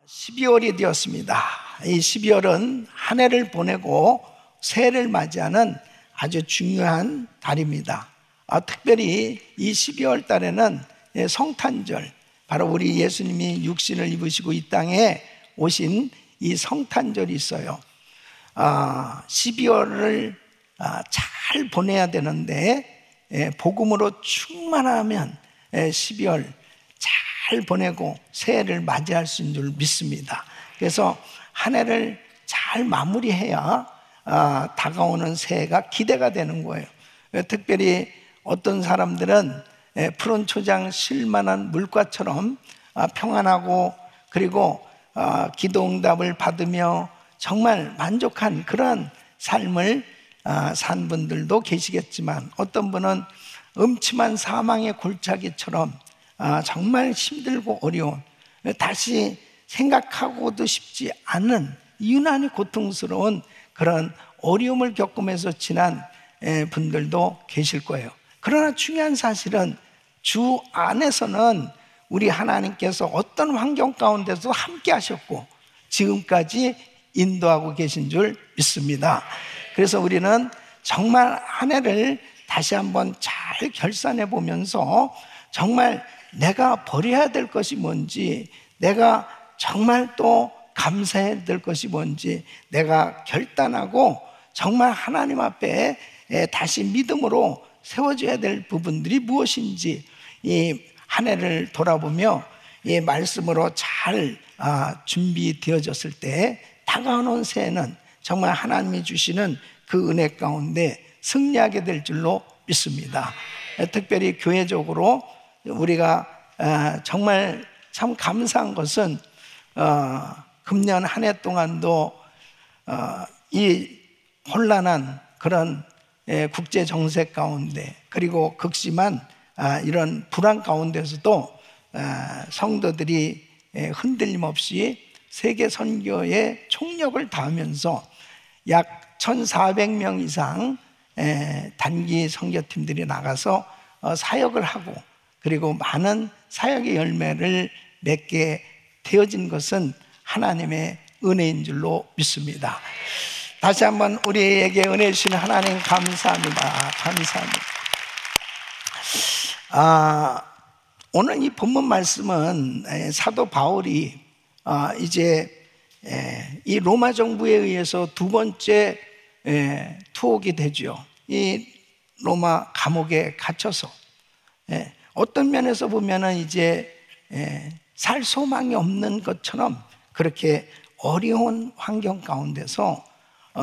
12월이 되었습니다. 이 12월은 한 해를 보내고 새해를 맞이하는 아주 중요한 달입니다. 특별히 이 12월 달에는 성탄절, 바로 우리 예수님이 육신을 입으시고 이 땅에 오신 이 성탄절이 있어요. 12월을 잘 보내야 되는데 복음으로 충만하면 12월 잘 보내고 새해를 맞이할 수 있는 줄 믿습니다. 그래서 한 해를 잘 마무리해야 다가오는 새해가 기대가 되는 거예요. 특별히 어떤 사람들은 푸른 초장 쉴만한 물가처럼 평안하고 그리고 기도 응답을 받으며 정말 만족한 그런 삶을 산 분들도 계시겠지만, 어떤 분은 음침한 사망의 골짜기처럼 정말 힘들고 어려운, 다시 생각하고도 싶지 않은 유난히 고통스러운 그런 어려움을 겪으면서 지난 분들도 계실 거예요. 그러나 중요한 사실은 주 안에서는 우리 하나님께서 어떤 환경 가운데서 함께 하셨고 지금까지 인도하고 계신 줄 믿습니다. 그래서 우리는 정말 한 해를 다시 한번 잘 결산해 보면서 정말 내가 버려야 될 것이 뭔지, 내가 정말 또 감사해야 될 것이 뭔지, 내가 결단하고 정말 하나님 앞에 다시 믿음으로 세워져야 될 부분들이 무엇인지 이 한 해를 돌아보며 이 말씀으로 잘 준비되어졌을 때 다가오는 새해는 정말 하나님이 주시는 그 은혜 가운데 승리하게 될 줄로 믿습니다. 특별히 교회적으로 우리가 정말 참 감사한 것은 금년 한 해 동안도 이 혼란한 그런 국제 정세 가운데, 그리고 극심한 이런 불안 가운데서도 성도들이 흔들림 없이 세계 선교에 총력을 다하면서 약 1,400명 이상 단기 선교팀들이 나가서 사역을 하고, 그리고 많은 사역의 열매를 맺게 되어진 것은 하나님의 은혜인 줄로 믿습니다. 다시 한번 우리에게 은혜 주시는 하나님 감사합니다. 감사합니다. 오늘 이 본문 말씀은 사도 바울이 이제 이 로마 정부에 의해서 두 번째 투옥이 되죠. 이 로마 감옥에 갇혀서 어떤 면에서 보면은 이제 살 소망이 없는 것처럼 그렇게 어려운 환경 가운데서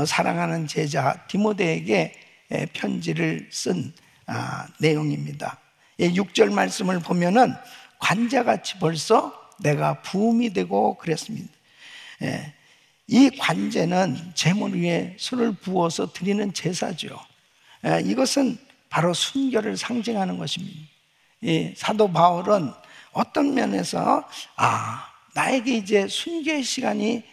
사랑하는 제자 디모데에게 편지를 쓴 내용입니다. 6절 말씀을 보면은 관자같이 벌써 내가 부음이 되고 그랬습니다. 이 관제는 제물 위에 술을 부어서 드리는 제사죠. 이것은 바로 순결을 상징하는 것입니다. 이 사도 바울은 어떤 면에서 나에게 이제 순교의 시간이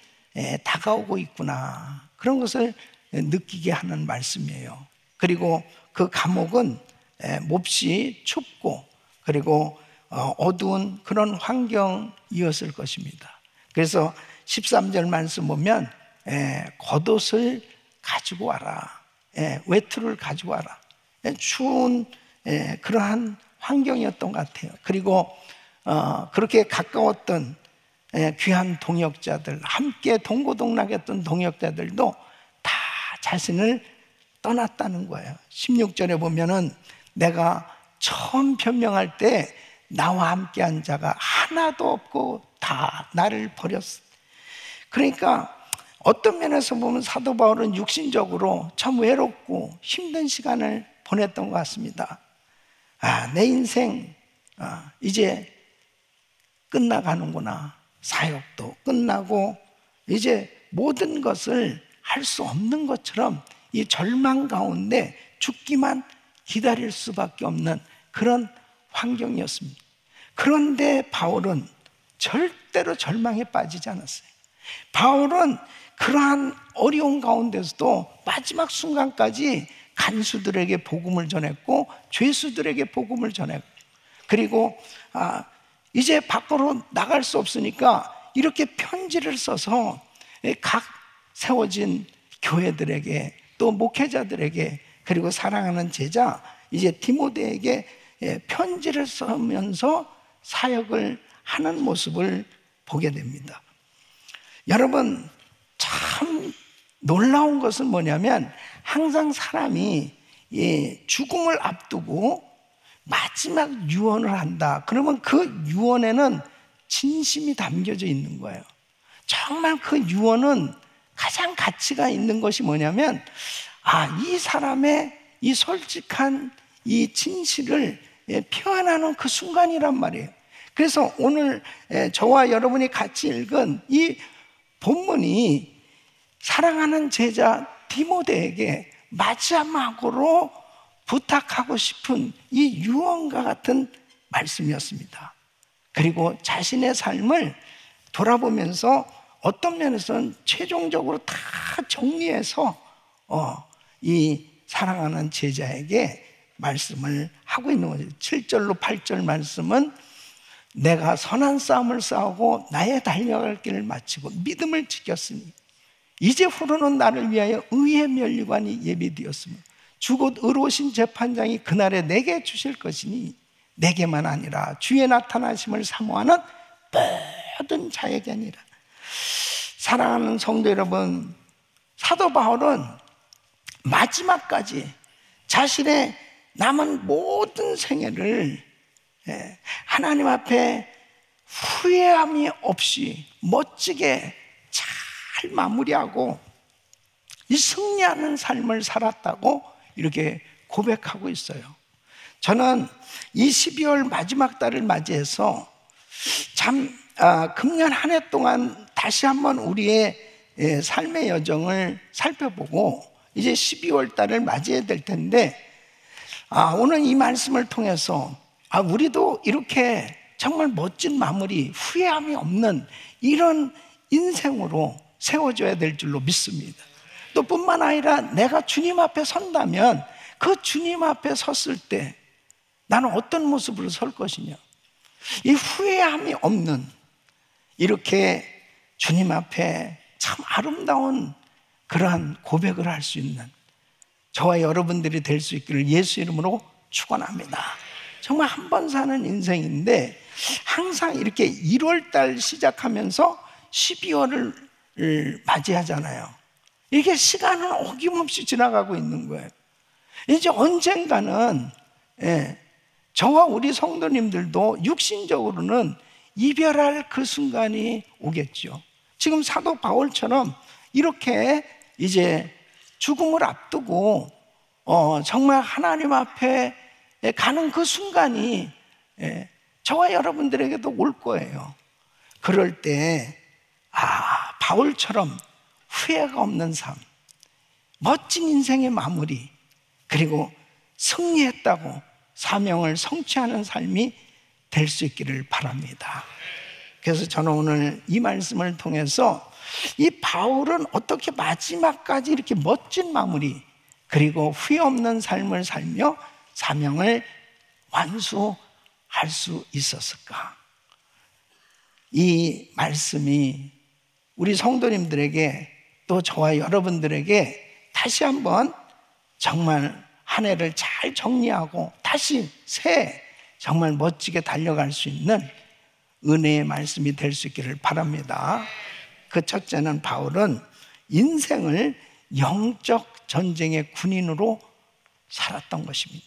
다가오고 있구나, 그런 것을 느끼게 하는 말씀이에요. 그리고 그 감옥은 몹시 춥고 그리고 어두운 그런 환경이었을 것입니다. 그래서 13절 말씀 보면 겉옷을 가지고 와라, 외투를 가지고 와라. 추운 그러한 환경이었던 것 같아요. 그리고 그렇게 가까웠던 귀한 동역자들, 함께 동고동락했던 동역자들도 다 자신을 떠났다는 거예요. 16절에 보면은 내가 처음 변명할 때 나와 함께한 자가 하나도 없고 다 나를 버렸어. 그러니까 어떤 면에서 보면 사도 바울은 육신적으로 참 외롭고 힘든 시간을 보냈던 것 같습니다. 내 인생 이제 끝나가는구나. 사역도 끝나고 이제 모든 것을 할 수 없는 것처럼 이 절망 가운데 죽기만 기다릴 수밖에 없는 그런 환경이었습니다. 그런데 바울은 절대로 절망에 빠지지 않았어요. 바울은 그러한 어려운 가운데서도 마지막 순간까지 간수들에게 복음을 전했고 죄수들에게 복음을 전했고, 그리고 이제 밖으로 나갈 수 없으니까 이렇게 편지를 써서 각 세워진 교회들에게 또 목회자들에게 그리고 사랑하는 제자 이제 디모데에게 편지를 쓰면서 사역을 하는 모습을 보게 됩니다. 여러분, 참 놀라운 것은 뭐냐면 항상 사람이 죽음을 앞두고 마지막 유언을 한다. 그러면 그 유언에는 진심이 담겨져 있는 거예요. 정말 그 유언은 가장 가치가 있는 것이 뭐냐면 이 사람의 이 솔직한 이 진실을 표현하는 그 순간이란 말이에요. 그래서 오늘 저와 여러분이 같이 읽은 이 본문이 사랑하는 제자 디모데에게 마지막으로 부탁하고 싶은 이 유언과 같은 말씀이었습니다. 그리고 자신의 삶을 돌아보면서 어떤 면에서는 최종적으로 다 정리해서 이 사랑하는 제자에게 말씀을 하고 있는 거죠. 7절로 8절 말씀은 내가 선한 싸움을 싸우고 나의 달려갈 길을 마치고 믿음을 지켰으니 이제 후로는 나를 위하여 의의 면류관이 예비되었으며 주곧 의로우신 재판장이 그날에 내게 주실 것이니 내게만 아니라 주의 나타나심을 사모하는 모든 자에게 아니라. 사랑하는 성도 여러분, 사도 바울은 마지막까지 자신의 남은 모든 생애를 하나님 앞에 후회함이 없이 멋지게 잘 마무리하고 이 승리하는 삶을 살았다고 이렇게 고백하고 있어요. 저는 이 12월 마지막 달을 맞이해서 참 금년 한 해 동안 다시 한번 우리의 삶의 여정을 살펴보고 이제 12월 달을 맞이해야 될 텐데 오늘 이 말씀을 통해서 우리도 이렇게 정말 멋진 마무리, 후회함이 없는 이런 인생으로 세워져야 될 줄로 믿습니다. 또 뿐만 아니라 내가 주님 앞에 선다면 그 주님 앞에 섰을 때 나는 어떤 모습으로 설 것이냐, 이 후회함이 없는 이렇게 주님 앞에 참 아름다운 그러한 고백을 할 수 있는 저와 여러분들이 될 수 있기를 예수 이름으로 축원합니다. 정말 한 번 사는 인생인데 항상 이렇게 1월달 시작하면서 12월을 맞이하잖아요. 이게 시간은 어김없이 지나가고 있는 거예요. 이제 언젠가는 저와 우리 성도님들도 육신적으로는 이별할 그 순간이 오겠죠. 지금 사도 바울처럼 이렇게 이제 죽음을 앞두고 정말 하나님 앞에 가는 그 순간이 저와 여러분들에게도 올 거예요. 그럴 때 바울처럼 후회가 없는 삶, 멋진 인생의 마무리, 그리고 승리했다고 사명을 성취하는 삶이 될 수 있기를 바랍니다. 그래서 저는 오늘 이 말씀을 통해서 이 바울은 어떻게 마지막까지 이렇게 멋진 마무리 그리고 후회 없는 삶을 살며 사명을 완수할 수 있었을까? 이 말씀이 우리 성도님들에게 또 저와 여러분들에게 다시 한번 정말 한 해를 잘 정리하고 다시 새 정말 멋지게 달려갈 수 있는 은혜의 말씀이 될 수 있기를 바랍니다. 그 첫째는 바울은 인생을 영적 전쟁의 군인으로 살았던 것입니다.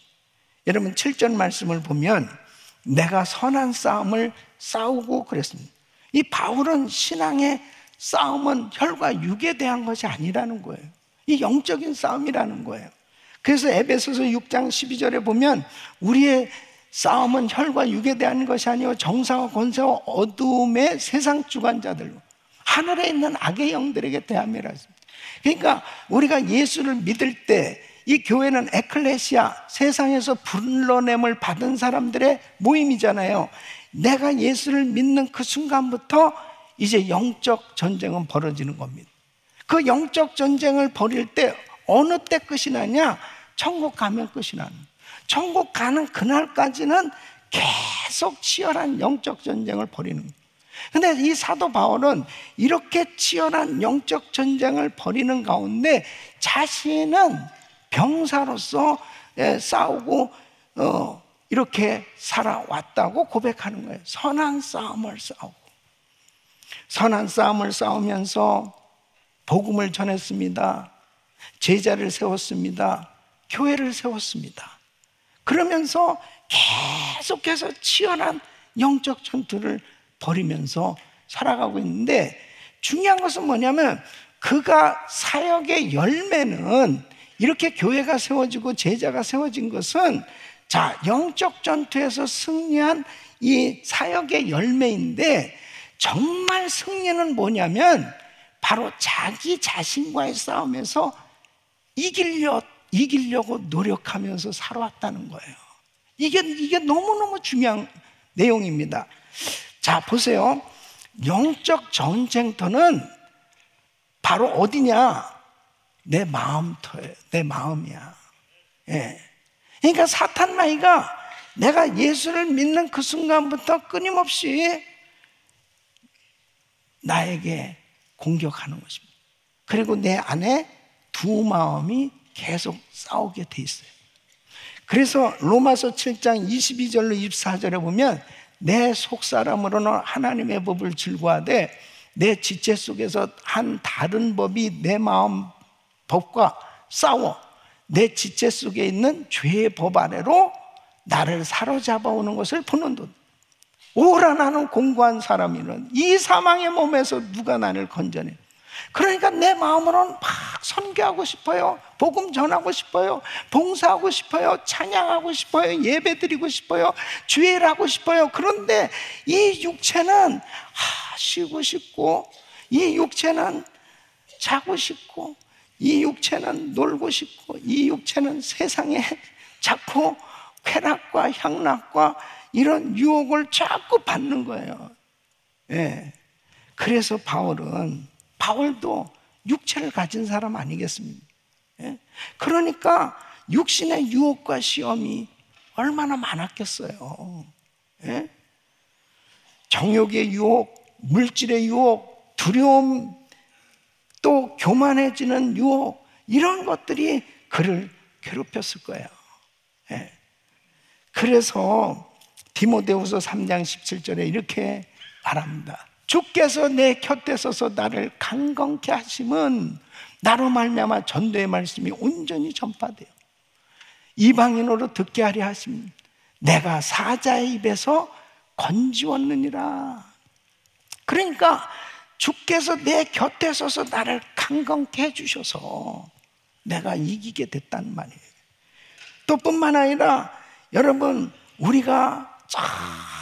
여러분 7절 말씀을 보면 내가 선한 싸움을 싸우고 그랬습니다. 이 바울은 신앙의 싸움은 혈과 육에 대한 것이 아니라는 거예요. 이 영적인 싸움이라는 거예요. 그래서 에베소서 6장 12절에 보면 우리의 싸움은 혈과 육에 대한 것이 아니요 정사와 권세와 어둠의 세상 주관자들로 하늘에 있는 악의 영들에게 대함이라 했습니다. 그러니까 우리가 예수를 믿을 때 이 교회는 에클레시아, 세상에서 불러냄을 받은 사람들의 모임이잖아요. 내가 예수를 믿는 그 순간부터 이제 영적 전쟁은 벌어지는 겁니다. 그 영적 전쟁을 벌일 때 어느 때 끝이 나냐? 천국 가면 끝이 나는. 천국 가는 그날까지는 계속 치열한 영적 전쟁을 벌이는 거예요. 근데 이 사도 바울은 이렇게 치열한 영적 전쟁을 벌이는 가운데 자신은 병사로서 싸우고 이렇게 살아왔다고 고백하는 거예요. 선한 싸움을 싸우고, 선한 싸움을 싸우면서 복음을 전했습니다. 제자를 세웠습니다. 교회를 세웠습니다. 그러면서 계속해서 치열한 영적 전투를 벌이면서 살아가고 있는데, 중요한 것은 뭐냐면 그가 사역의 열매는, 이렇게 교회가 세워지고 제자가 세워진 것은 영적 전투에서 승리한 이 사역의 열매인데, 정말 승리는 뭐냐면 바로 자기 자신과의 싸움에서 이기려고 노력하면서 살아왔다는 거예요. 이게 너무너무 중요한 내용입니다. 자, 보세요. 영적 전쟁터는 바로 어디냐? 내 마음터예요. 내 마음이야. 예. 그러니까 사탄 마귀가 내가 예수를 믿는 그 순간부터 끊임없이 나에게 공격하는 것입니다. 그리고 내 안에 두 마음이 계속 싸우게 돼 있어요. 그래서 로마서 7장 22절로 24절에 보면, 내 속사람으로는 하나님의 법을 즐거워하되 내 지체 속에서 한 다른 법이 내 마음 법과 싸워 내 지체 속에 있는 죄의 법 아래로 나를 사로잡아 오는 것을 보는도다. 오라, 나는 공고한 사람이는 이 사망의 몸에서 누가 나를 건져내. 그러니까 내 마음으로는 막 선교하고 싶어요. 복음 전하고 싶어요. 봉사하고 싶어요. 찬양하고 싶어요. 예배드리고 싶어요. 주일 하고 싶어요. 그런데 이 육체는 쉬고 싶고, 이 육체는 자고 싶고, 이 육체는 놀고 싶고, 이 육체는 세상에 자꾸 쾌락과 향락과 이런 유혹을 자꾸 받는 거예요. 예. 그래서 바울도 육체를 가진 사람 아니겠습니까? 예? 그러니까 육신의 유혹과 시험이 얼마나 많았겠어요. 예? 정욕의 유혹, 물질의 유혹, 두려움, 또 교만해지는 유혹, 이런 것들이 그를 괴롭혔을 거예요. 예. 그래서 디모데후서 3장 17절에 이렇게 말합니다. 주께서 내 곁에 서서 나를 강건케 하심은 나로 말미암아 전도의 말씀이 온전히 전파돼요. 이방인으로 듣게 하려 하심, 내가 사자의 입에서 건지웠느니라. 그러니까 주께서 내 곁에 서서 나를 강건케 해주셔서 내가 이기게 됐다는 말이에요. 또 뿐만 아니라 여러분, 우리가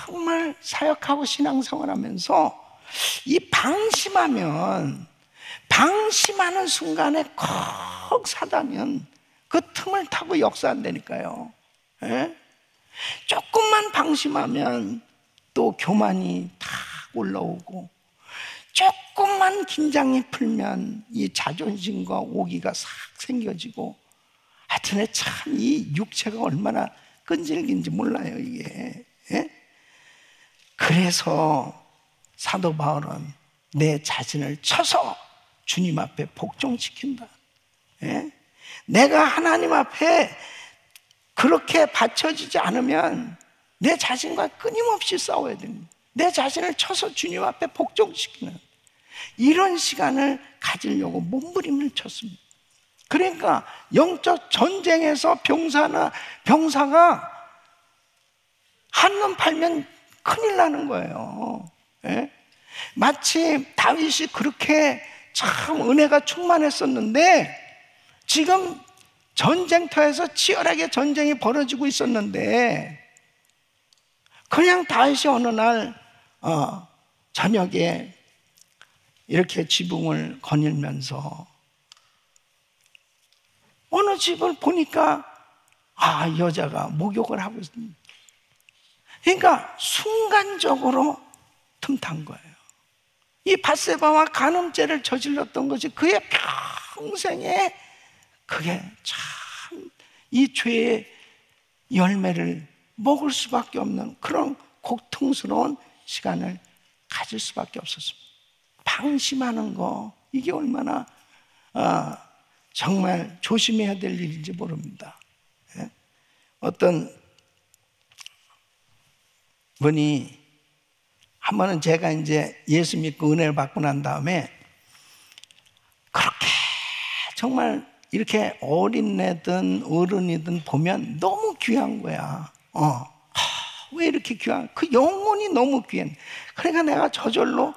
정말 사역하고 신앙생활하면서 이 방심하는 순간에 컥 사다면 그 틈을 타고 역사한다니까요. 예? 조금만 방심하면 또 교만이 탁 올라오고, 조금만 긴장이 풀면 이 자존심과 오기가 싹 생겨지고, 하여튼 참 이 육체가 얼마나 끈질긴지 몰라요, 이게. 예? 그래서 사도 바울은 내 자신을 쳐서 주님 앞에 복종시킨다. 예? 내가 하나님 앞에 그렇게 받쳐지지 않으면 내 자신과 끊임없이 싸워야 됩니다. 내 자신을 쳐서 주님 앞에 복종시키는 이런 시간을 가지려고 몸부림을 쳤습니다. 그러니까 영적 전쟁에서 병사가 한눈 팔면 큰일 나는 거예요. 예? 마치 다윗이 그렇게 참 은혜가 충만했었는데, 지금 전쟁터에서 치열하게 전쟁이 벌어지고 있었는데, 그냥 다윗이 어느 날 저녁에 이렇게 지붕을 거닐면서 어느 집을 보니까 여자가 목욕을 하고 있습니다. 그러니까 순간적으로 틈탄 거예요. 이 밧세바와 간음죄를 저질렀던 것이 그의 평생에, 그게 참 이 죄의 열매를 먹을 수밖에 없는 그런 고통스러운 시간을 가질 수밖에 없었습니다. 방심하는 거, 이게 얼마나 정말 조심해야 될 일인지 모릅니다. 예? 어떤 분이 한 번은 제가 이제 예수 믿고 은혜를 받고 난 다음에 그렇게 정말 이렇게 어린애든 어른이든 보면 너무 귀한 거야. 왜 이렇게 귀한? 그 영혼이 너무 귀한. 그러니까 내가 저절로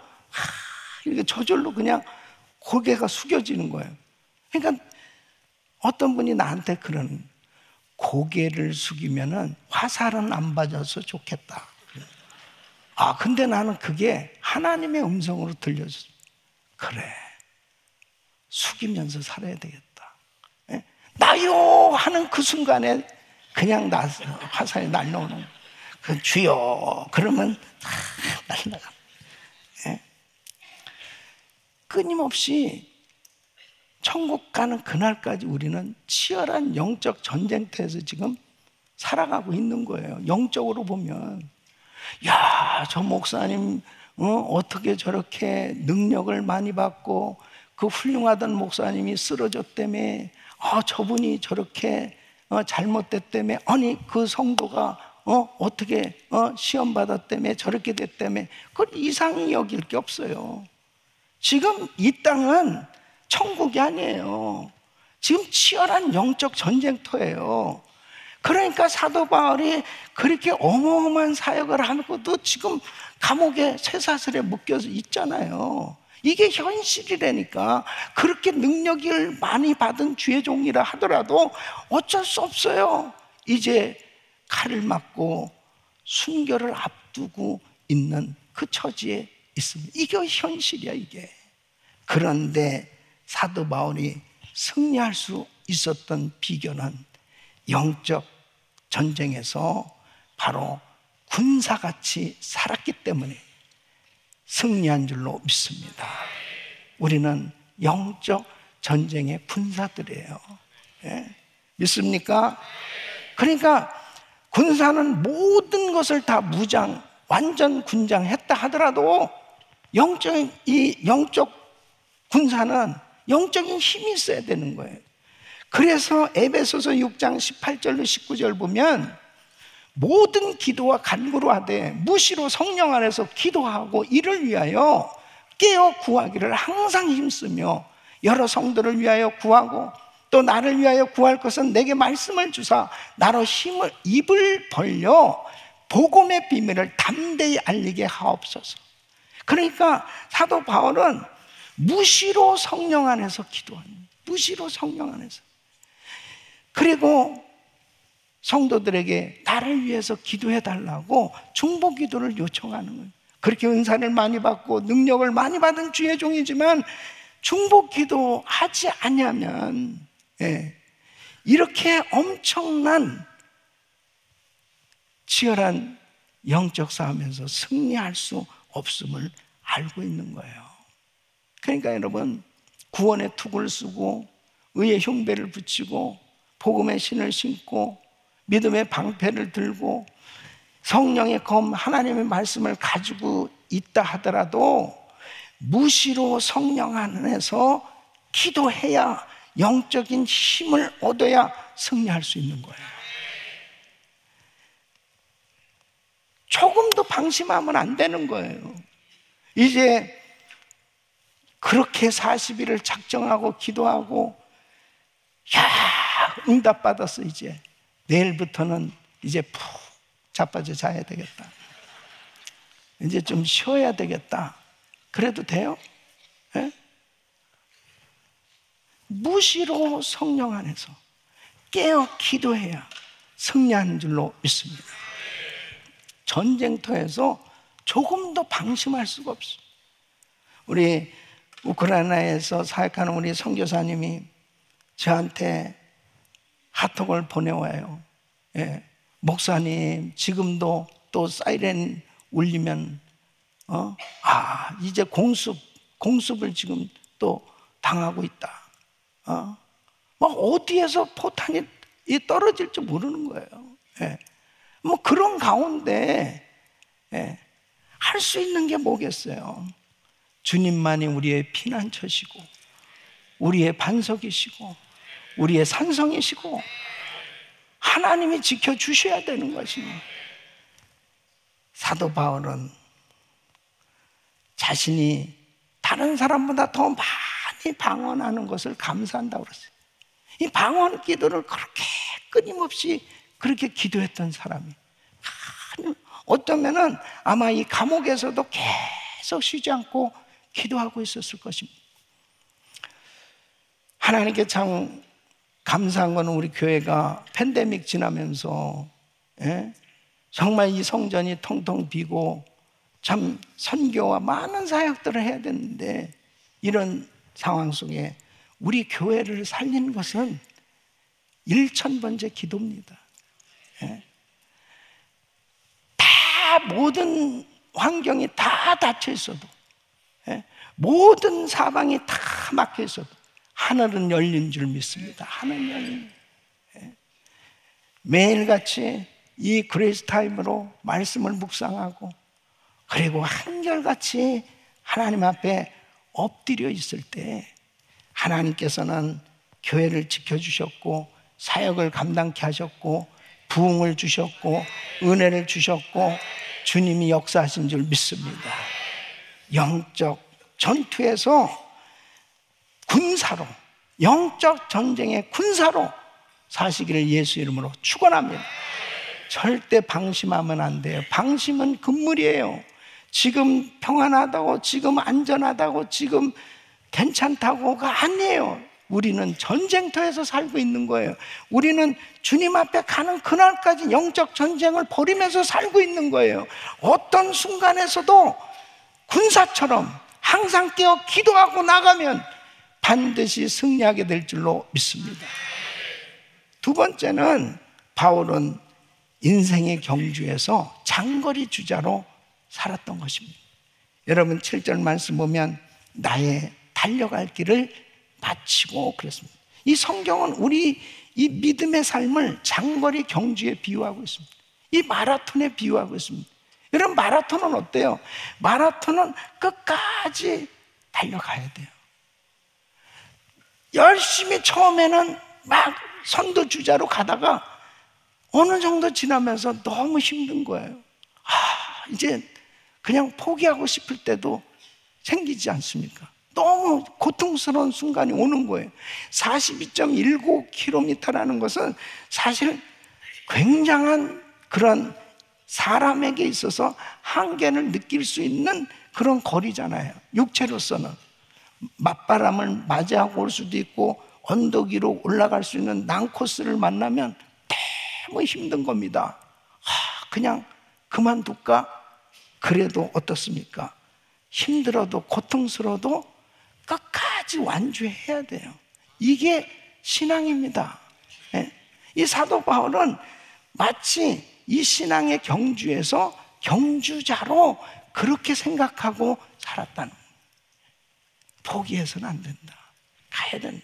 그냥 고개가 숙여지는 거예요. 그러니까 어떤 분이 나한테 그러는, 고개를 숙이면은 화살은 안 맞아서 좋겠다. 근데 나는 그게 하나님의 음성으로 들려줬어. 그래, 숙이면서 살아야 되겠다. 예? 나요 하는 그 순간에 그냥 화살이 날라오는, 그 주여 그러면 날라가. 예? 끊임없이 천국 가는 그날까지 우리는 치열한 영적 전쟁터에서 지금 살아가고 있는 거예요. 영적으로 보면, 야, 저 목사님 어떻게 저렇게 능력을 많이 받고, 그 훌륭하던 목사님이 쓰러졌다며, 저분이 저렇게 잘못됐다며, 아니 그 성도가 어떻게 시험 받았다며, 저렇게 됐다며, 그걸 이상히 여길 게 없어요. 지금 이 땅은 천국이 아니에요. 지금 치열한 영적 전쟁터예요. 그러니까 사도 바울이 그렇게 어마어마한 사역을 하고도 지금 감옥에 쇠사슬에 묶여서 있잖아요. 이게 현실이라니까. 그렇게 능력을 많이 받은 주의 종이라 하더라도 어쩔 수 없어요. 이제 칼을 맞고 순교를 앞두고 있는 그 처지에 있습니다. 이게 현실이야, 이게. 그런데 사도 바울이 승리할 수 있었던 비결은 영적 전쟁에서 바로 군사같이 살았기 때문에 승리한 줄로 믿습니다. 우리는 영적 전쟁의 군사들이에요. 예? 믿습니까? 그러니까 군사는 모든 것을 다 완전 군장했다 하더라도 영적 군사는 영적인 힘이 있어야 되는 거예요. 그래서 에베소서 6장 18절로 19절 보면, 모든 기도와 간구로 하되 무시로 성령 안에서 기도하고 이를 위하여 깨어 구하기를 항상 힘쓰며 여러 성도를 위하여 구하고 또 나를 위하여 구할 것은 내게 말씀을 주사 나로 입을 벌려 복음의 비밀을 담대히 알리게 하옵소서. 그러니까 사도 바울은 무시로 성령 안에서 기도합니다. 무시로 성령 안에서. 그리고 성도들에게 나를 위해서 기도해 달라고 중보 기도를 요청하는 거예요. 그렇게 은사를 많이 받고 능력을 많이 받은 주의 종이지만 중보 기도 하지 않으면 이렇게 엄청난 치열한 영적 싸움에서 승리할 수 없음을 알고 있는 거예요. 그러니까 여러분, 구원의 투구를 쓰고 의의 흉배를 붙이고 복음의 신을 신고 믿음의 방패를 들고 성령의 검 하나님의 말씀을 가지고 있다 하더라도 무시로 성령 안에서 기도해야 영적인 힘을 얻어야 승리할 수 있는 거예요. 조금도 방심하면 안 되는 거예요. 이제 그렇게 40일을 작정하고 기도하고, 응답 받았어. 이제 내일부터는 이제 푹 자빠져 자야 되겠다. 이제 좀 쉬어야 되겠다. 그래도 돼요? 예? 무시로 성령 안에서 깨어 기도해야 승리하는 줄로 믿습니다. 전쟁터에서 조금도 방심할 수가 없어요. 우리 우크라이나에서 사역하는 우리 선교사님이 저한테 카톡을 보내와요. 예. 목사님, 지금도 또 사이렌 울리면 이제 공습을 지금 또 당하고 있다. 어디에서 포탄이 떨어질지 모르는 거예요. 예. 그런 가운데 할 수 있는 게 뭐겠어요? 주님만이 우리의 피난처시고 우리의 반석이시고 우리의 산성이시고 하나님이 지켜주셔야 되는 것입니다. 사도 바울은 자신이 다른 사람보다 더 많이 방언하는 것을 감사한다고 그랬어요. 이 방언 기도를 그렇게 끊임없이 그렇게 기도했던 사람이, 어쩌면은 아마 이 감옥에서도 계속 쉬지 않고 기도하고 있었을 것입니다. 하나님께 참 감사한 건 우리 교회가 팬데믹 지나면서 정말 이 성전이 텅텅 비고 참 선교와 많은 사역들을 해야 되는데, 이런 상황 속에 우리 교회를 살린 것은 1000번째 기도입니다. 다 모든 환경이 다 닫혀 있어도, 모든 사방이 다 막혀 있어도 하늘은 열린 줄 믿습니다. 하늘은 열린. 매일같이 이 그레이스 타임으로 말씀을 묵상하고, 그리고 한결같이 하나님 앞에 엎드려 있을 때 하나님께서는 교회를 지켜주셨고 사역을 감당케 하셨고 부흥을 주셨고 은혜를 주셨고 주님이 역사하신 줄 믿습니다. 영적 전투에서 군사로, 영적 전쟁의 군사로 사시기를 예수 이름으로 축원합니다. 절대 방심하면 안 돼요. 방심은 금물이에요. 지금 평안하다고, 지금 안전하다고, 지금 괜찮다고가 아니에요. 우리는 전쟁터에서 살고 있는 거예요. 우리는 주님 앞에 가는 그날까지 영적 전쟁을 벌이면서 살고 있는 거예요. 어떤 순간에서도 군사처럼 항상 깨어 기도하고 나가면 반드시 승리하게 될 줄로 믿습니다. 두 번째는 바울은 인생의 경주에서 장거리 주자로 살았던 것입니다. 여러분 7절 말씀 보면 나의 달려갈 길을 마치고 그랬습니다. 이 성경은 우리 이 믿음의 삶을 장거리 경주에 비유하고 있습니다. 이 마라톤에 비유하고 있습니다. 여러분 마라톤은 어때요? 마라톤은 끝까지 달려가야 돼요. 열심히 처음에는 막 선두주자로 가다가 어느 정도 지나면서 너무 힘든 거예요. 이제 그냥 포기하고 싶을 때도 생기지 않습니까? 너무 고통스러운 순간이 오는 거예요. 42.19km라는 것은 사실 굉장한 그런 사람에게 있어서 한계를 느낄 수 있는 그런 거리잖아요. 육체로서는 맞바람을 맞이하고 올 수도 있고 언덕 위로 올라갈 수 있는 난코스를 만나면 너무 힘든 겁니다. 그냥 그만둘까? 그래도 어떻습니까? 힘들어도 고통스러워도 끝까지 완주해야 돼요. 이게 신앙입니다. 이 사도 바울은 마치 이 신앙의 경주에서 경주자로 그렇게 생각하고 살았다는 거예요. 포기해서는 안 된다. 가야 된다.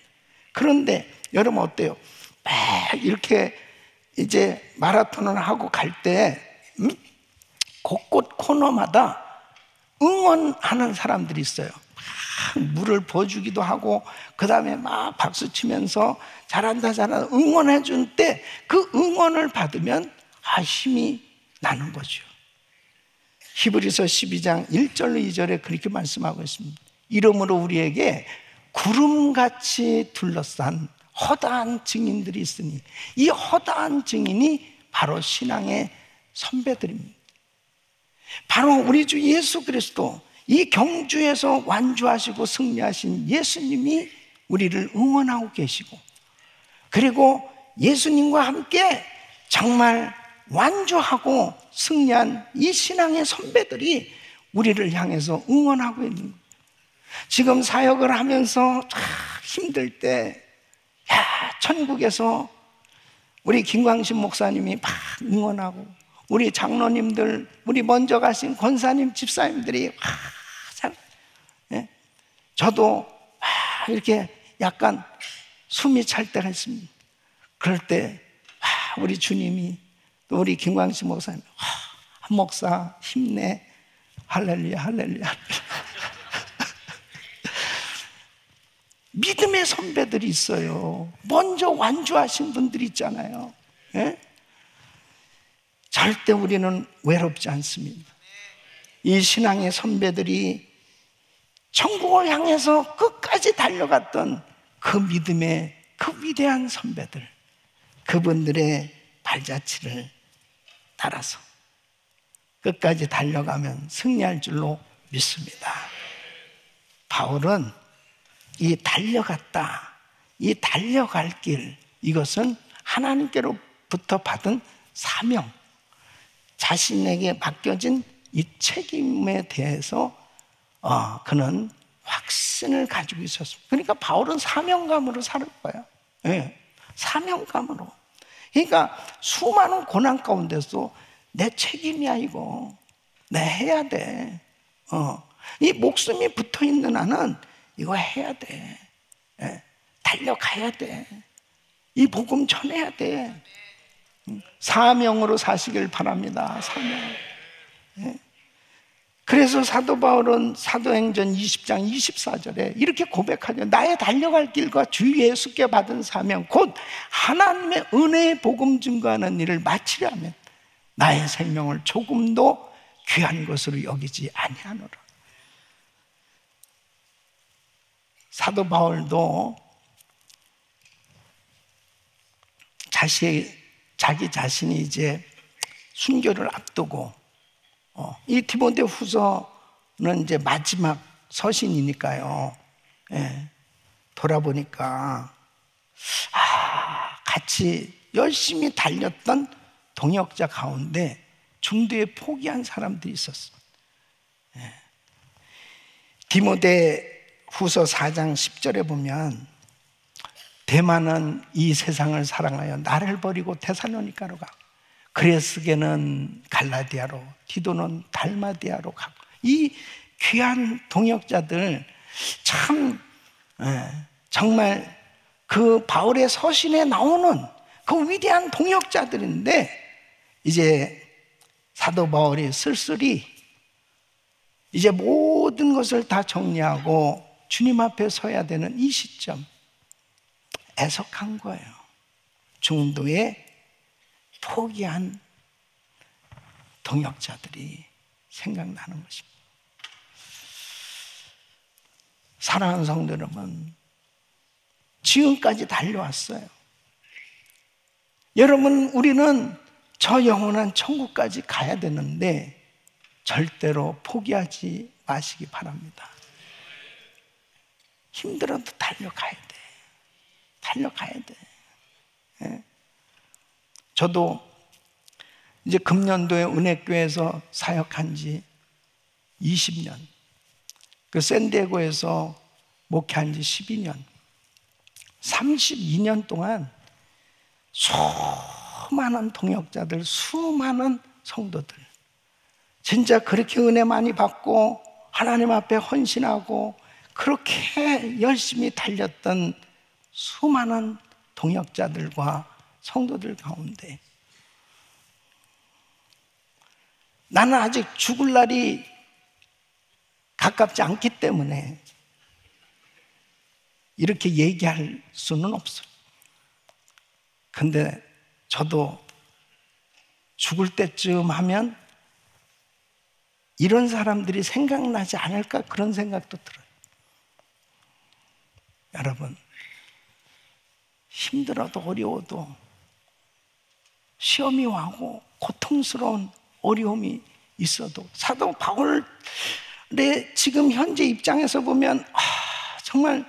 그런데 여러분 어때요? 막 이렇게 이제 마라톤을 하고 갈 때 곳곳 코너마다 응원하는 사람들이 있어요. 막 물을 부어주기도 하고 그 다음에 막 박수 치면서 잘한다 잘한다 응원해 줄 때 그 응원을 받으면 힘이 나는 거죠. 히브리서 12장 1절로 2절에 그렇게 말씀하고 있습니다. 이러므로 우리에게 구름같이 둘러싼 허다한 증인들이 있으니 이 허다한 증인이 바로 신앙의 선배들입니다. 바로 우리 주 예수 그리스도, 이 경주에서 완주하시고 승리하신 예수님이 우리를 응원하고 계시고, 그리고 예수님과 함께 정말 완주하고 승리한 이 신앙의 선배들이 우리를 향해서 응원하고 있는 거예요. 지금 사역을 하면서 힘들 때 천국에서 우리 김광신 목사님이 막 응원하고, 우리 장로님들, 우리 먼저 가신 권사님, 집사님들이 저도 이렇게 약간 숨이 찰 때가 있습니다. 그럴 때 우리 주님이 또 우리 김광신 목사님, 한 목사 힘내, 할렐루야, 할렐루야. 믿음의 선배들이 있어요. 먼저 완주하신 분들이 있잖아요. 예? 절대 우리는 외롭지 않습니다. 이 신앙의 선배들이 천국을 향해서 끝까지 달려갔던 그 믿음의 그 위대한 선배들, 그분들의 발자취를 따라서 끝까지 달려가면 승리할 줄로 믿습니다. 바울은 이 달려갔다, 이 달려갈 길, 이것은 하나님께로부터 받은 사명, 자신에게 맡겨진 이 책임에 대해서 그는 확신을 가지고 있었습니다. 그러니까 바울은 사명감으로 살 거예요. 네, 사명감으로. 그러니까 수많은 고난 가운데서 내 책임이야, 이거. 내 해야 돼. 이 목숨이 붙어 있는 한은 이거 해야 돼. 예, 달려가야 돼. 이 복음 전해야 돼. 사명으로 사시길 바랍니다. 사명. 예. 그래서 사도 바울은 사도행전 20장 24절에 이렇게 고백하죠. 나의 달려갈 길과 주 예수께 받은 사명 곧 하나님의 은혜의 복음 증거하는 일을 마치려 하면 나의 생명을 조금도 귀한 것으로 여기지 아니하노라. 사도 바울도 자기 자신이 이제 순교를 앞두고 이 디모데 후서는 이제 마지막 서신이니까요. 예, 돌아보니까 같이 열심히 달렸던 동역자 가운데 중도에 포기한 사람들이 있었어요. 예. 디모데 후서 4장 10절에 보면 데마는 이 세상을 사랑하여 나를 버리고 데살로니가로 가고 그레스게는 갈라디아로, 디도는 달마디아로 가고, 이 귀한 동역자들 참 정말 그 바울의 서신에 나오는 그 위대한 동역자들인데, 이제 사도 바울이 쓸쓸히 이제 모든 것을 다 정리하고 주님 앞에 서야 되는 이 시점, 애석한 거예요. 중도에 포기한 동역자들이 생각나는 것입니다. 사랑하는 성도 여러분, 지금까지 달려왔어요. 여러분, 우리는 저 영원한 천국까지 가야 되는데 절대로 포기하지 마시기 바랍니다. 힘들어도 달려가야 돼. 달려가야 돼. 예? 저도 이제 금년도에 은혜교회에서 사역한 지 20년, 그 샌디에고에서 목회한 지 12년, 32년 동안 수많은 동역자들, 수많은 성도들, 진짜 그렇게 은혜 많이 받고 하나님 앞에 헌신하고 그렇게 열심히 달렸던 수많은 동역자들과 성도들 가운데 나는 아직 죽을 날이 가깝지 않기 때문에 이렇게 얘기할 수는 없어요. 근데 저도 죽을 때쯤 하면 이런 사람들이 생각나지 않을까, 그런 생각도 들어요. 여러분, 힘들어도 어려워도 시험이 와고 고통스러운 어려움이 있어도 사도 바울의 지금 현재 입장에서 보면 정말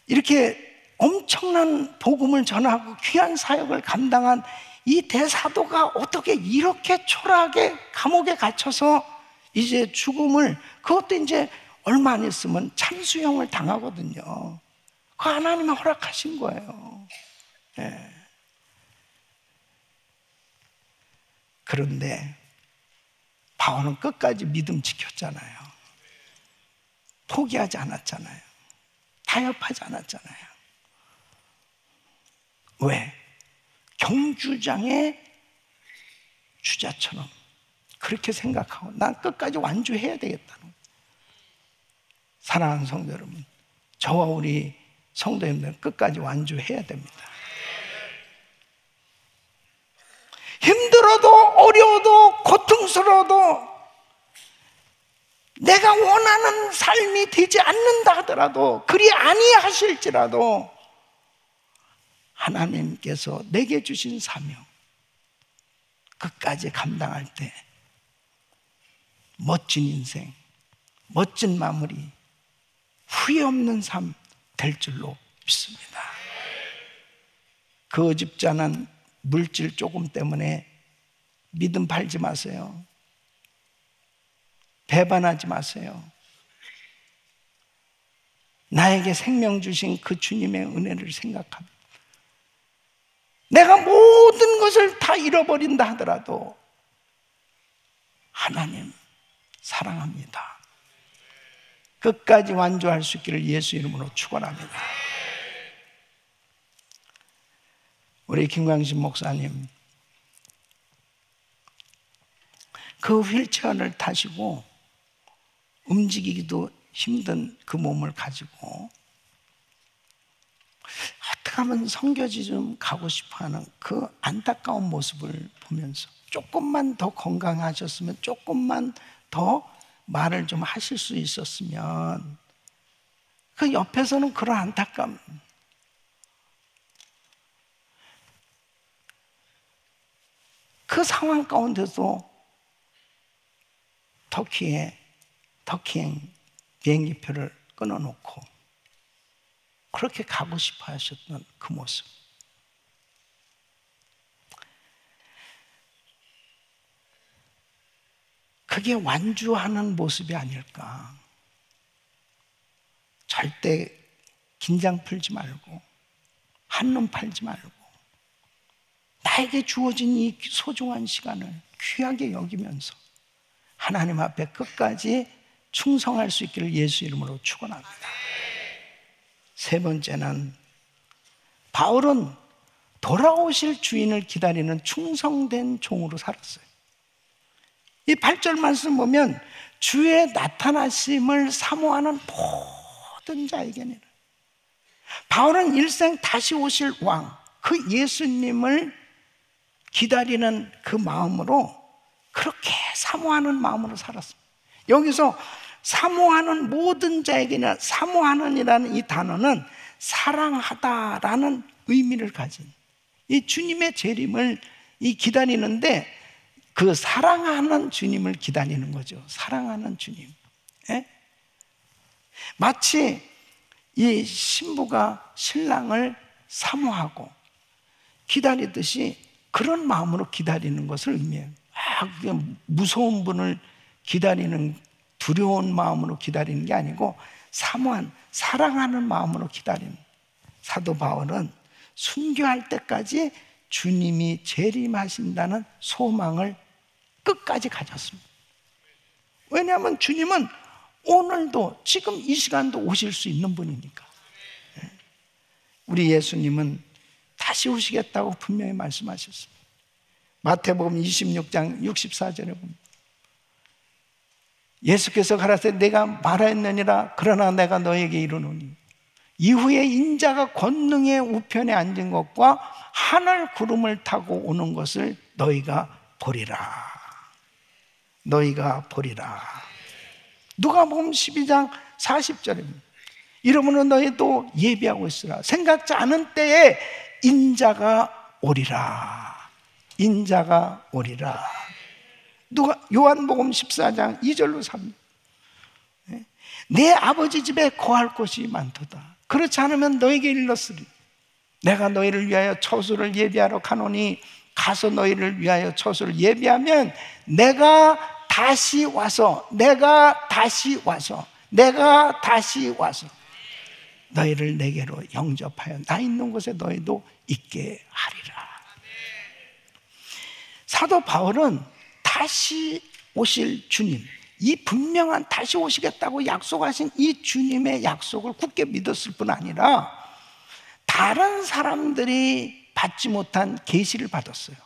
이렇게 엄청난 복음을 전하고 귀한 사역을 감당한 이 대사도가 어떻게 이렇게 초라하게 감옥에 갇혀서 이제 죽음을, 그것도 이제 얼마 안 있으면 참수형을 당하거든요. 그 하나님이 허락하신 거예요. 예. 그런데 바울은 끝까지 믿음 지켰잖아요. 포기하지 않았잖아요. 타협하지 않았잖아요. 왜? 경주장의 주자처럼 그렇게 생각하고 난 끝까지 완주해야 되겠다는 거예요. 사랑하는 성도 여러분, 저와 우리 성도님들은 끝까지 완주해야 됩니다. 힘들어도 어려워도 고통스러워도 내가 원하는 삶이 되지 않는다 하더라도, 그리 아니하실지라도 하나님께서 내게 주신 사명 끝까지 감당할 때 멋진 인생, 멋진 마무리, 후회 없는 삶 될 줄로 믿습니다. 거짓자는 물질 조금 때문에 믿음 팔지 마세요. 배반하지 마세요. 나에게 생명 주신 그 주님의 은혜를 생각합니다. 내가 모든 것을 다 잃어버린다 하더라도 하나님 사랑합니다. 끝까지 완주할 수 있기를 예수 이름으로 축원합니다. 우리 김광신 목사님, 그 휠체어를 타시고 움직이기도 힘든 그 몸을 가지고 어떻게 하면 성교지 좀 가고 싶어하는 그 안타까운 모습을 보면서 조금만 더 건강하셨으면, 조금만 더 말을 좀 하실 수 있었으면, 그 옆에서는 그런 안타까움, 그 상황 가운데서 터키행 비행기표를 끊어놓고 그렇게 가고 싶어 하셨던 그 모습, 그게 완주하는 모습이 아닐까. 절대 긴장 풀지 말고 한눈 팔지 말고 나에게 주어진 이 소중한 시간을 귀하게 여기면서 하나님 앞에 끝까지 충성할 수 있기를 예수 이름으로 축원합니다. 세 번째는, 바울은 돌아오실 주인을 기다리는 충성된 종으로 살았어요. 이 8절 말씀 보면 주의 나타나심을 사모하는 모든 자에게는, 바울은 일생 다시 오실 왕, 그 예수님을 기다리는 그 마음으로, 그렇게 사모하는 마음으로 살았습니다. 여기서 사모하는 모든 자에게는, 사모하는이라는 이 단어는 사랑하다라는 의미를 가진, 이 주님의 재림을 기다리는데, 그 사랑하는 주님을 기다리는 거죠. 사랑하는 주님. 예? 마치 이 신부가 신랑을 사모하고 기다리듯이 그런 마음으로 기다리는 것을 의미해요. 무서운 분을 기다리는, 두려운 마음으로 기다리는 게 아니고 사모한, 사랑하는 마음으로 기다리는. 사도 바울은 순교할 때까지 주님이 재림하신다는 소망을 끝까지 가졌습니다. 왜냐하면 주님은 오늘도, 지금 이 시간도 오실 수 있는 분이니까. 우리 예수님은 다시 오시겠다고 분명히 말씀하셨습니다. 마태복음 26장 64절에 보면 예수께서 가라사대 내가 말하였느니라, 그러나 내가 너에게 이르노니 이후에 인자가 권능의 우편에 앉은 것과 하늘 구름을 타고 오는 것을 너희가 보리라. 너희가 보리라. 누가복음 12장 40절입니다. 이러므로 너희도 예비하고 있으라. 생각지 않은 때에 인자가 오리라. 인자가 오리라. 요한복음 14장 2절로 3절. 내 아버지 집에 거할 곳이 많도다. 그렇지 않으면 너에게 일렀으리. 내가 너희를 위하여 처소를 예비하러 가노니 가서 너희를 위하여 처소를 예비하면 내가 다시 와서 너희를 내게로 영접하여 나 있는 곳에 너희도 있게 하리라. 사도 바울은 다시 오실 주님, 이 분명한 다시 오시겠다고 약속하신 이 주님의 약속을 굳게 믿었을 뿐 아니라 다른 사람들이 받지 못한 계시를 받았어요.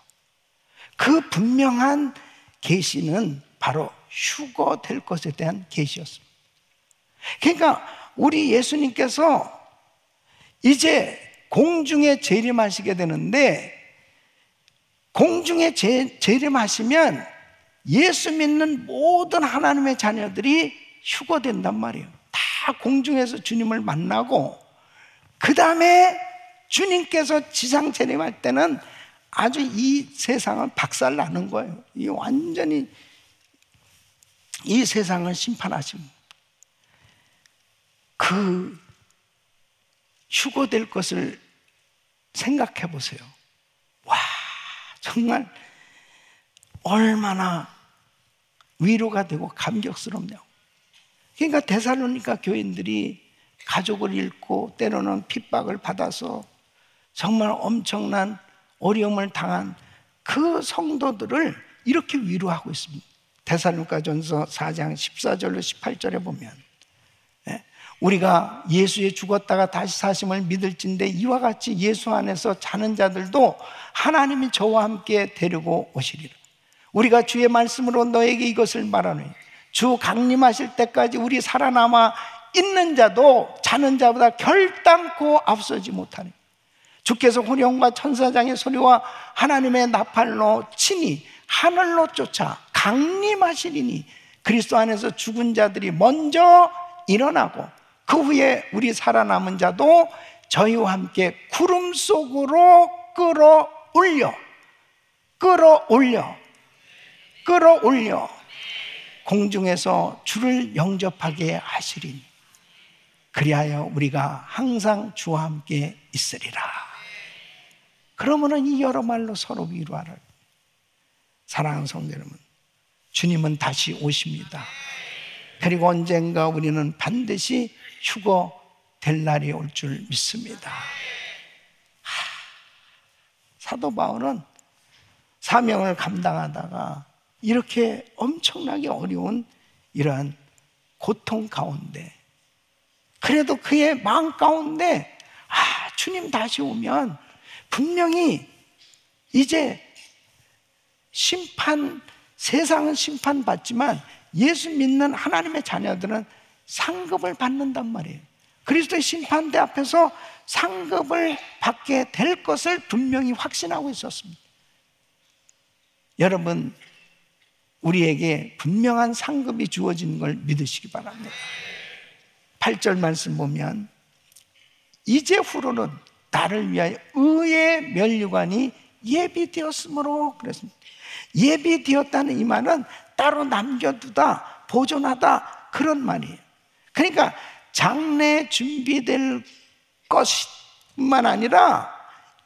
그 분명한 계시는 바로 휴거될 것에 대한 계시였습니다. 그러니까 우리 예수님께서 이제 공중에 재림하시게 되는데, 공중에 재림하시면 예수 믿는 모든 하나님의 자녀들이 휴거된단 말이에요. 다 공중에서 주님을 만나고, 그 다음에 주님께서 지상 재림할 때는 아주 이 세상을 박살나는 거예요. 이 완전히 이 세상을 심판하십니다. 그 휴거될 것을 생각해 보세요. 와, 정말 얼마나 위로가 되고 감격스럽냐고. 그러니까 데살로니가 교인들이 가족을 잃고 때로는 핍박을 받아서 정말 엄청난 어려움을 당한 그 성도들을 이렇게 위로하고 있습니다. 데살로니가전서 4장 14절로 18절에 보면, 우리가 예수의 죽었다가 다시 사심을 믿을진데 이와 같이 예수 안에서 자는 자들도 하나님이 저와 함께 데리고 오시리라. 우리가 주의 말씀으로 너에게 이것을 말하노니 주 강림하실 때까지 우리 살아남아 있는 자도 자는 자보다 결단코 앞서지 못하니 주께서 호령과 천사장의 소리와 하나님의 나팔로 친히 하늘로 쫓아 강림하시리니 그리스도 안에서 죽은 자들이 먼저 일어나고 그 후에 우리 살아남은 자도 저희와 함께 구름 속으로 끌어올려 공중에서 주를 영접하게 하시리니 그리하여 우리가 항상 주와 함께 있으리라. 그러면은 이 여러 말로 서로 위로하라. 사랑하는 성도 여러분, 주님은 다시 오십니다. 그리고 언젠가 우리는 반드시 휴거될 날이 올 줄 믿습니다. 사도 바울은 사명을 감당하다가 이렇게 엄청나게 어려운 이러한 고통 가운데, 그래도 그의 마음 가운데 주님 다시 오면 분명히 이제 세상은 심판받지만 예수 믿는 하나님의 자녀들은 상급을 받는단 말이에요. 그리스도의 심판대 앞에서 상급을 받게 될 것을 분명히 확신하고 있었습니다. 여러분, 우리에게 분명한 상급이 주어지는 걸 믿으시기 바랍니다. 8절 말씀 보면 이제후로는 나를 위하여 의의 면류관이 예비되었으므로 그랬습니다. 예비되었다는 이 말은 따로 남겨두다, 보존하다 그런 말이에요. 그러니까 장래 준비될 것뿐만 아니라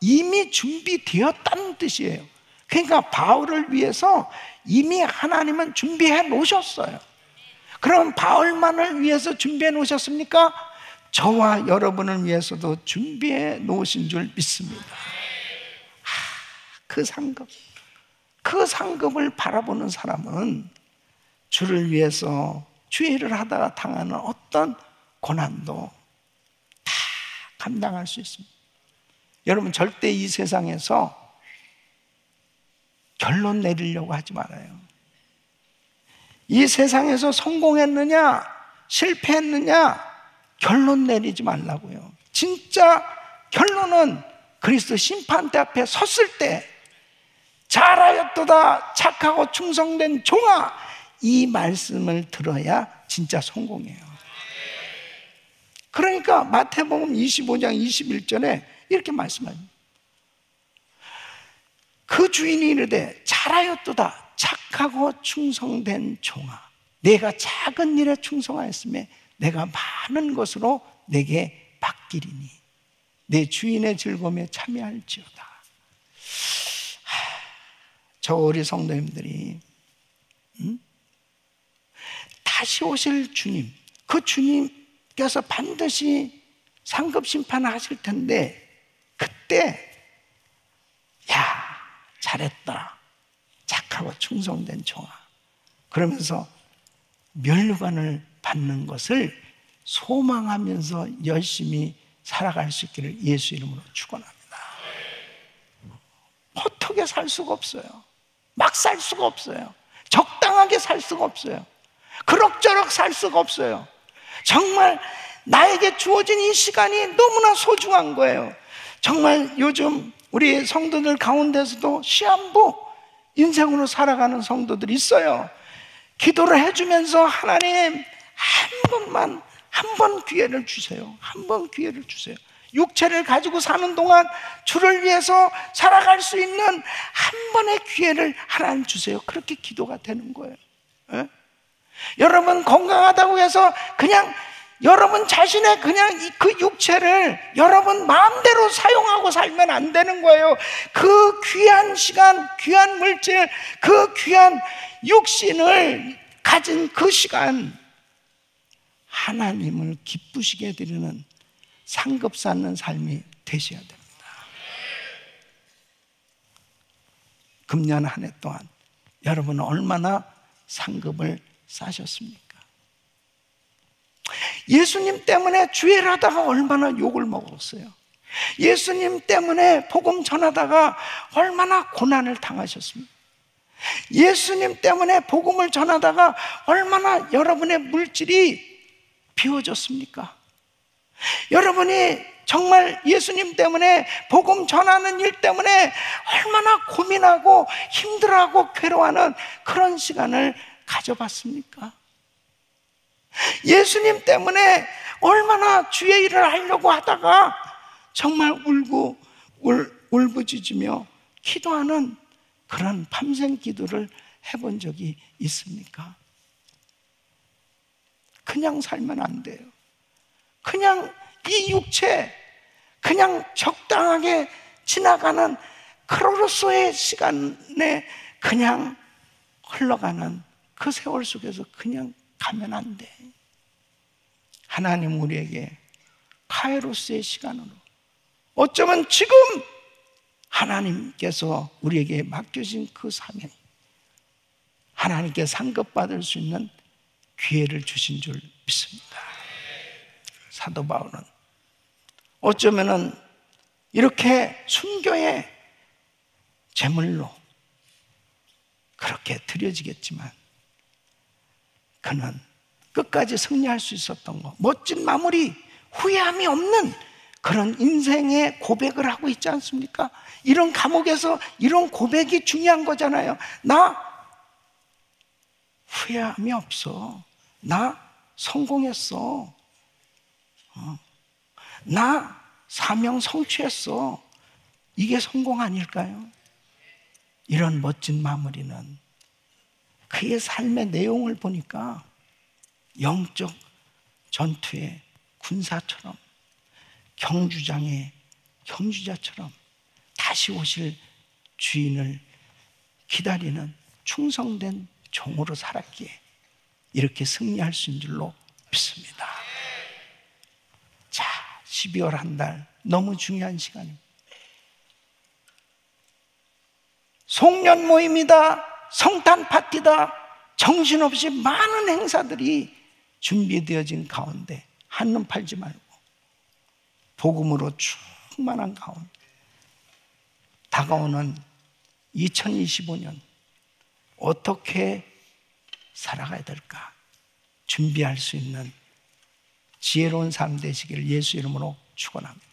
이미 준비되었다는 뜻이에요. 그러니까 바울을 위해서 이미 하나님은 준비해 놓으셨어요. 그럼 바울만을 위해서 준비해 놓으셨습니까? 저와 여러분을 위해서도 준비해 놓으신 줄 믿습니다. 그 상급을 바라보는 사람은 주를 위해서 주의 일을 하다가 당하는 어떤 고난도 다 감당할 수 있습니다. 여러분, 절대 이 세상에서 결론 내리려고 하지 말아요. 이 세상에서 성공했느냐 실패했느냐 결론 내리지 말라고요. 진짜 결론은 그리스도 심판대 앞에 섰을 때 잘하였도다 착하고 충성된 종아, 이 말씀을 들어야 진짜 성공해요. 그러니까 마태복음 25장 21절에 이렇게 말씀합니다. 그 주인이 이르되 잘하였도다 착하고 충성된 종아, 내가 작은 일에 충성하였으며 내가 많은 것으로 내게 맡기리니 내 주인의 즐거움에 참여할지어다. 저 우리 성도님들이 다시 오실 주님, 그 주님께서 반드시 상급 심판을 하실 텐데 그때 잘했다 착하고 충성된 종아 그러면서 면류관을 받는 것을 소망하면서 열심히 살아갈 수 있기를 예수 이름으로 축원합니다. 어떻게 살 수가 없어요. 막 살 수가 없어요. 적당하게 살 수가 없어요. 그럭저럭 살 수가 없어요. 정말 나에게 주어진 이 시간이 너무나 소중한 거예요. 정말 요즘 우리 성도들 가운데서도 시한부 인생으로 살아가는 성도들이 있어요. 기도를 해주면서 하나님 한 번 기회를 주세요. 한 번 기회를 주세요. 육체를 가지고 사는 동안 주를 위해서 살아갈 수 있는 한 번의 기회를 하나님 주세요. 그렇게 기도가 되는 거예요. 예? 여러분 건강하다고 해서 그냥 여러분 자신의 그냥 그 육체를 여러분 마음대로 사용하고 살면 안 되는 거예요. 그 귀한 시간, 귀한 물질, 그 귀한 육신을 가진 그 시간, 하나님을 기쁘시게 해드리는 상급 쌓는 삶이 되셔야 됩니다. 금년 한 해 동안 여러분은 얼마나 상급을 쌓으셨습니까? 예수님 때문에 주애를 하다가 얼마나 욕을 먹었어요. 예수님 때문에 복음 전하다가 얼마나 고난을 당하셨습니까? 예수님 때문에 복음을 전하다가 얼마나 여러분의 물질이 비워졌습니까? 여러분이 정말 예수님 때문에 복음 전하는 일 때문에 얼마나 고민하고 힘들어하고 괴로워하는 그런 시간을 가져봤습니까? 예수님 때문에 얼마나 주의 일을 하려고 하다가 정말 울부짖으며 기도하는 그런 밤샘 기도를 해본 적이 있습니까? 그냥 살면 안 돼요. 그냥 이 육체, 그냥 적당하게 지나가는 크로노스의 시간에 그냥 흘러가는 그 세월 속에서 그냥 가면 안 돼. 하나님 우리에게 카이로스의 시간으로, 어쩌면 지금 하나님께서 우리에게 맡겨진 그 사명, 하나님께 상급받을 수 있는 기회를 주신 줄 믿습니다. 사도 바울은 어쩌면은 이렇게 순교의 제물로 그렇게 드려지겠지만 그는 끝까지 승리할 수 있었던 것, 멋진 마무리, 후회함이 없는 그런 인생의 고백을 하고 있지 않습니까? 이런 감옥에서 이런 고백이 중요한 거잖아요. 나 후회함이 없어. 나 성공했어. 나 사명 성취했어. 이게 성공 아닐까요? 이런 멋진 마무리는 그의 삶의 내용을 보니까 영적 전투의 군사처럼, 경주장의 경주자처럼 다시 오실 주인을 기다리는 충성된 종으로 살았기에 이렇게 승리할 수 있는 줄로 믿습니다. 자, 12월 한 달 너무 중요한 시간입니다. 송년 모임이다, 성탄 파티다, 정신없이 많은 행사들이 준비되어진 가운데 한눈 팔지 말고 복음으로 충만한 가운데 다가오는 2025년 어떻게 살아가야 될까 준비할 수 있는 지혜로운 삶 되시기를 예수 이름으로 축원합니다.